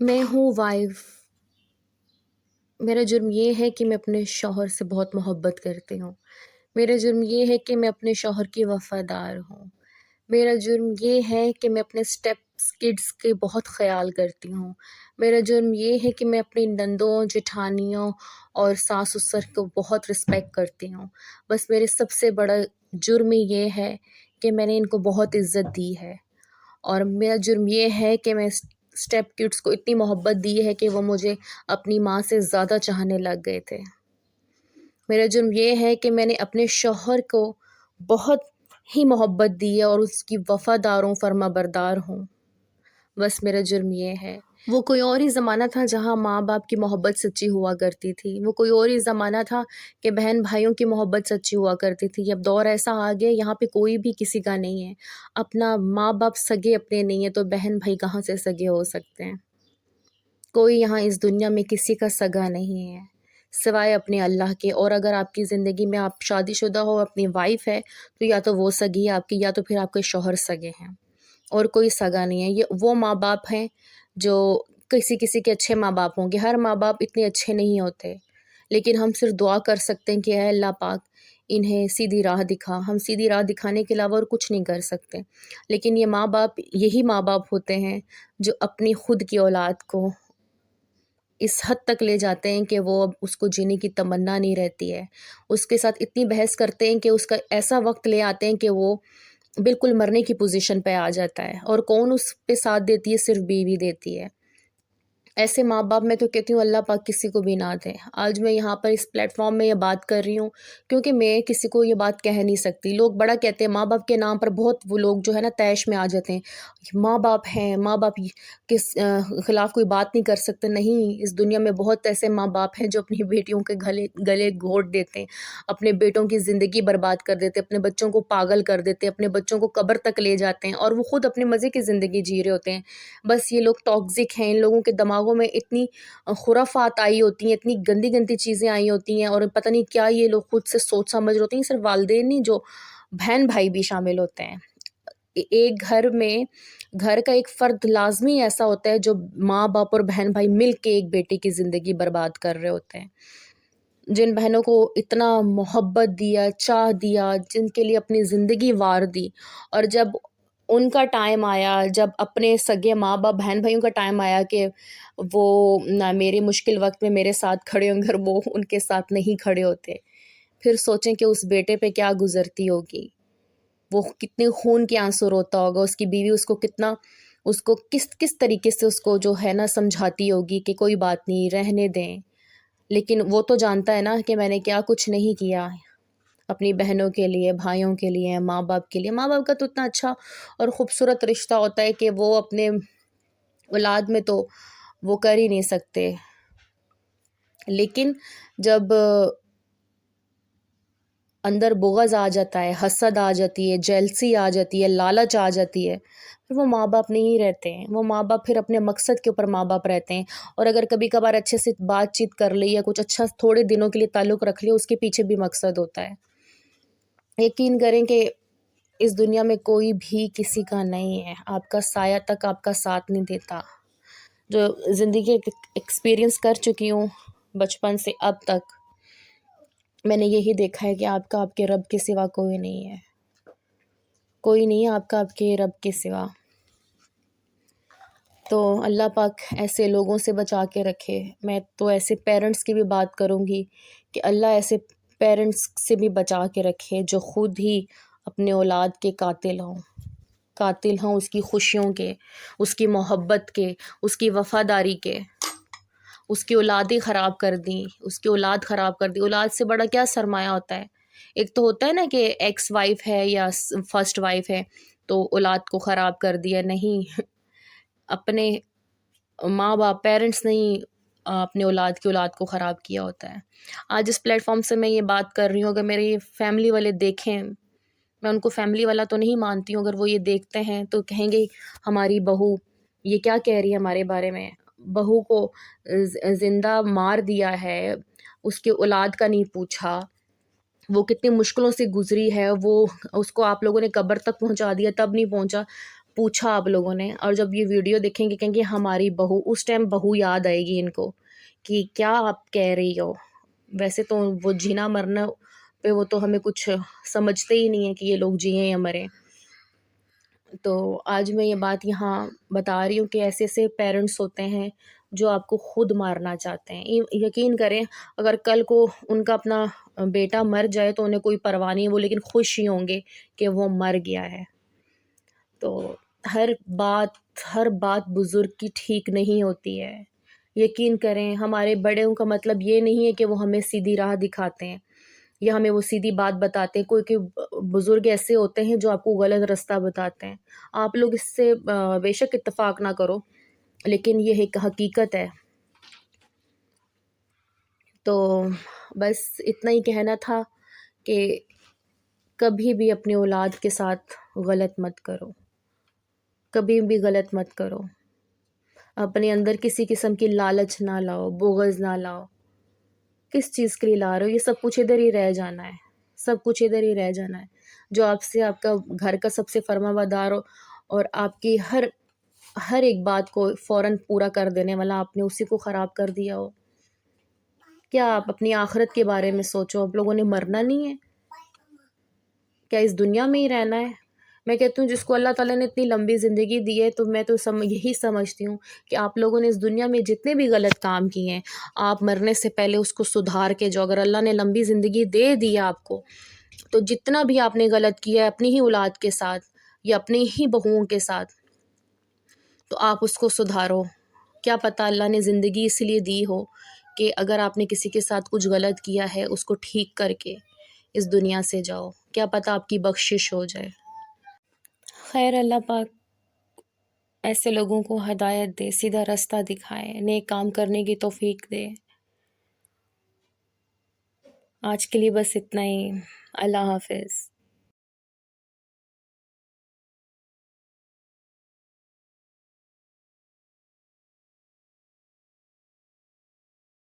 میں ہوں وائف۔ میرا جرم یہ ہے کہ میں اپنے شوہر سے بہت محبت کرتی ہوں۔ میرا جرم یہ ہے کہ میں اپنے شوہر کی وفادار ہوں۔ میرا جرم یہ ہے کہ میں اپنے اسٹیپس کڈس کے بہت خیال کرتی ہوں۔ میرا جرم یہ ہے کہ میں اپنی نندوں، جٹھانیوں اور ساس سسر کو بہت رسپیکٹ کرتی ہوں۔ بس میرے سب سے بڑا جرم یہ ہے کہ میں نے ان کو بہت عزت دی ہے، اور میرا جرم یہ ہے کہ میں اسٹیپ کڈس کو اتنی محبت دی ہے کہ وہ مجھے اپنی ماں سے زیادہ چاہنے لگ گئے تھے۔ میرا جرم یہ ہے کہ میں نے اپنے شوہر کو بہت ہی محبت دی ہے اور اس کی وفادار ہوں، فرما بردار ہوں۔ بس میرا جرم یہ ہے۔ وہ کوئی اور ہی زمانہ تھا جہاں ماں باپ کی محبت سچی ہوا کرتی تھی۔ وہ کوئی اور ہی زمانہ تھا کہ بہن بھائیوں کی محبت سچی ہوا کرتی تھی۔ اب دور ایسا آ گیا یہاں پہ کوئی بھی کسی کا نہیں ہے۔ اپنا ماں باپ سگے اپنے نہیں ہیں تو بہن بھائی کہاں سے سگے ہو سکتے ہیں؟ کوئی یہاں اس دنیا میں کسی کا سگا نہیں ہے سوائے اپنے اللہ کے۔ اور اگر آپ کی زندگی میں آپ شادی شدہ ہو، اپنی وائف ہے، تو یا تو وہ سگی ہے آپ کی، یا تو پھر آپ کے شوہر سگے ہیں، اور کوئی سگا نہیں ہے۔ یہ وہ ماں باپ ہیں جو کسی کے اچھے ماں باپ ہوں گے۔ ہر ماں باپ اتنے اچھے نہیں ہوتے، لیکن ہم صرف دعا کر سکتے ہیں کہ اے اللہ پاک انہیں سیدھی راہ دکھا۔ ہم سیدھی راہ دکھانے کے علاوہ اور کچھ نہیں کر سکتے، لیکن یہ ماں باپ، یہی ماں باپ ہوتے ہیں جو اپنی خود کی اولاد کو اس حد تک لے جاتے ہیں کہ وہ اب اس کو جینے کی تمنا نہیں رہتی ہے۔ اس کے ساتھ اتنی بحث کرتے ہیں کہ اس کا ایسا وقت لے آتے ہیں کہ وہ بالکل مرنے کی پوزیشن پہ آ جاتا ہے، اور کون اس پہ ساتھ دیتی ہے؟ صرف بیوی دیتی ہے۔ ایسے ماں باپ میں تو کہتی ہوں اللہ پاک کسی کو بھی نہ دے۔ آج میں یہاں پر اس پلیٹ فارم میں یہ بات کر رہی ہوں کیونکہ میں کسی کو یہ بات کہہ نہیں سکتی۔ لوگ بڑا کہتے ہیں ماں باپ کے نام پر، بہت وہ لوگ جو ہے نا طیش میں آ جاتے ہیں، ماں باپ ہیں، ماں باپ کے خلاف کوئی بات نہیں کر سکتے۔ نہیں، اس دنیا میں بہت ایسے ماں باپ ہیں جو اپنی بیٹیوں کے گلے گھونٹ دیتے ہیں، اپنے بیٹوں کی زندگی برباد کر دیتے ہیں، اپنے بچوں کو پاگل کر دیتے ہیں، اپنے بچوں کو قبر تک لے جاتے ہیں، اور وہ خود اپنے مزے کی زندگی جی رہے ہوتے ہیں۔ بس یہ لوگ ٹاکسک ہیں، ان لوگوں کے دماغوں میں اتنی خرافات آئی ہوتی ہیں، اتنی گندی گندی چیزیں آئی ہوتی ہیں، اور پتہ نہیں کیا یہ لوگ خود سے سوچ سمجھ رہے ہوتے ہیں۔ صرف والدین نہیں، جو بہن بھائی بھی شامل ہوتے ہیں۔ ایک گھر میں گھر کا ایک فرد لازمی ایسا ہوتا ہے جو ماں باپ اور بہن بھائی مل کے ایک بیٹے کی زندگی برباد کر رہے ہوتے ہیں۔ جن بہنوں کو اتنا محبت دیا، چاہ دیا، جن کے لیے اپنی زندگی وار دی، اور جب ان کا ٹائم آیا، جب اپنے سگے ماں باپ بہن بھائیوں کا ٹائم آیا کہ وہ نہ میرے مشکل وقت میں میرے ساتھ کھڑے ہوں گے، اور وہ ان کے ساتھ نہیں کھڑے ہوتے، پھر سوچیں کہ اس بیٹے پہ کیا گزرتی ہوگی، وہ کتنے خون کے آنسو روتا ہوگا، اس کی بیوی اس کو کس طریقے سے اس کو جو ہے نا سمجھاتی ہوگی کہ کوئی بات نہیں، رہنے دیں۔ لیکن وہ تو جانتا ہے نا کہ میں نے کیا کچھ نہیں کیا اپنی بہنوں کے لیے، بھائیوں کے لیے، ماں باپ کے لیے۔ ماں باپ کا تو اتنا اچھا اور خوبصورت رشتہ ہوتا ہے کہ وہ اپنے اولاد میں تو وہ کر ہی نہیں سکتے، لیکن جب اندر بغض آ جاتا ہے، حسد آ جاتی ہے، جیلسی آ جاتی ہے، لالچ آ جاتی ہے، پھر وہ ماں باپ نہیں رہتے ہیں۔ وہ ماں باپ پھر اپنے مقصد کے اوپر ماں باپ رہتے ہیں، اور اگر کبھی کبھار اچھے سے بات چیت کر لی یا کچھ اچھا تھوڑے دنوں کے لیے تعلق رکھ لیا، اس کے پیچھے بھی مقصد ہوتا ہے۔ یقین کریں کہ اس دنیا میں کوئی بھی کسی کا نہیں ہے، آپ کا سایہ تک آپ کا ساتھ نہیں دیتا۔ جو زندگی ایکسپیرینس کر چکی ہوں بچپن سے اب تک، میں نے یہی دیکھا ہے کہ آپ کے رب کے سوا کوئی نہیں ہے، کوئی نہیں ہے آپ کے رب کے سوا۔ تو اللہ پاک ایسے لوگوں سے بچا کے رکھے۔ میں تو ایسے پیرنٹس کی بھی بات کروں گی کہ اللہ ایسے پیرنٹس سے بھی بچا کے رکھے جو خود ہی اپنے اولاد کے قاتل ہوں اس کی خوشیوں کے، اس کی محبت کے، اس کی وفاداری کے۔ اس کی اولادیں خراب کر دیں، اس کی اولاد خراب کر دی۔ اولاد سے بڑا کیا سرمایہ ہوتا ہے؟ ایک تو ہوتا ہے نا کہ ایکس وائف ہے یا فرسٹ وائف ہے تو اولاد کو خراب کر دیا، نہیں، اپنے ماں باپ پیرنٹس نہیں اپنے اولاد کو خراب کیا ہوتا ہے۔ آج اس پلیٹ فارم سے میں یہ بات کر رہی ہوں، اگر میرے فیملی والے دیکھیں، میں ان کو فیملی والا تو نہیں مانتی ہوں، اگر وہ یہ دیکھتے ہیں تو کہیں گے ہماری بہو یہ کیا کہہ رہی ہے ہمارے بارے میں، بہو کو زندہ مار دیا ہے، اس کے اولاد کا نہیں پوچھا، وہ کتنی مشکلوں سے گزری ہے، وہ اس کو آپ لوگوں نے قبر تک پہنچا دیا تب نہیں پہنچا۔ پوچھا آپ لوگوں نے، اور جب یہ ویڈیو دیکھیں گے کہیں گے ہماری بہو، اس ٹائم بہو یاد آئے گی ان کو کہ کیا آپ کہہ رہی ہو. ویسے تو وہ جینا مرنا پہ وہ تو ہمیں کچھ سمجھتے ہی نہیں ہیں کہ یہ لوگ جئیں یا مریں. تو آج میں یہ بات یہاں بتا رہی ہوں کہ ایسے ایسے پیرنٹس ہوتے ہیں جو آپ کو خود مارنا چاہتے ہیں. یقین کریں اگر کل کو ان کا اپنا بیٹا مر جائے تو انہیں کوئی پرواہ نہیں ہے، وہ لیکن خوش ہی ہوں گے کہ وہ مر گیا ہے. تو ہر بات بزرگ کی ٹھیک نہیں ہوتی ہے. یقین کریں ہمارے بڑوں کا مطلب یہ نہیں ہے کہ وہ ہمیں سیدھی راہ دکھاتے ہیں یا ہمیں وہ سیدھی بات بتاتے ہیں. کوئی بزرگ ایسے ہوتے ہیں جو آپ کو غلط رستہ بتاتے ہیں. آپ لوگ اس سے بے شک اتفاق نہ کرو، لیکن یہ ایک حقیقت ہے. تو بس اتنا ہی کہنا تھا کہ کبھی بھی اپنی اولاد کے ساتھ غلط مت کرو، کبھی بھی غلط مت کرو. اپنے اندر کسی قسم کی لالچ نہ لاؤ، بغض نہ لاؤ. کس چیز کے لیے لا رہے ہو؟ یہ سب کچھ ادھر ہی رہ جانا ہے، سب کچھ ادھر ہی رہ جانا ہے. جو آپ سے آپ کا گھر کا سب سے فرما بردار ہو اور آپ کی ہر ایک بات کو فوراً پورا کر دینے والا، آپ نے اسی کو خراب کر دیا ہو. کیا آپ اپنی آخرت کے بارے میں سوچو. آپ لوگوں نے مرنا نہیں ہے، کیا اس دنیا میں ہی رہنا ہے؟ میں کہتی ہوں جس کو اللہ تعالیٰ نے اتنی لمبی زندگی دی ہے تو میں تو یہی سمجھتی ہوں کہ آپ لوگوں نے اس دنیا میں جتنے بھی غلط کام کیے ہیں، آپ مرنے سے پہلے اس کو سدھار کے جو، اگر اللہ نے لمبی زندگی دے دی آپ کو، تو جتنا بھی آپ نے غلط کیا ہے اپنی ہی اولاد کے ساتھ یا اپنی ہی بہوؤں کے ساتھ، تو آپ اس کو سدھارو. کیا پتہ اللہ نے زندگی اس لیے دی ہو کہ اگر آپ نے کسی کے ساتھ کچھ غلط کیا ہے اس کو ٹھیک کر کے اس دنیا سے جاؤ. کیا پتہ آپ کی بخشش ہو جائے. خیر، اللہ پاک ایسے لوگوں کو ہدایت دے، سیدھا رستہ دکھائے، نیک کام کرنے کی توفیق دے. آج کے لیے بس اتنا ہی. اللہ حافظ.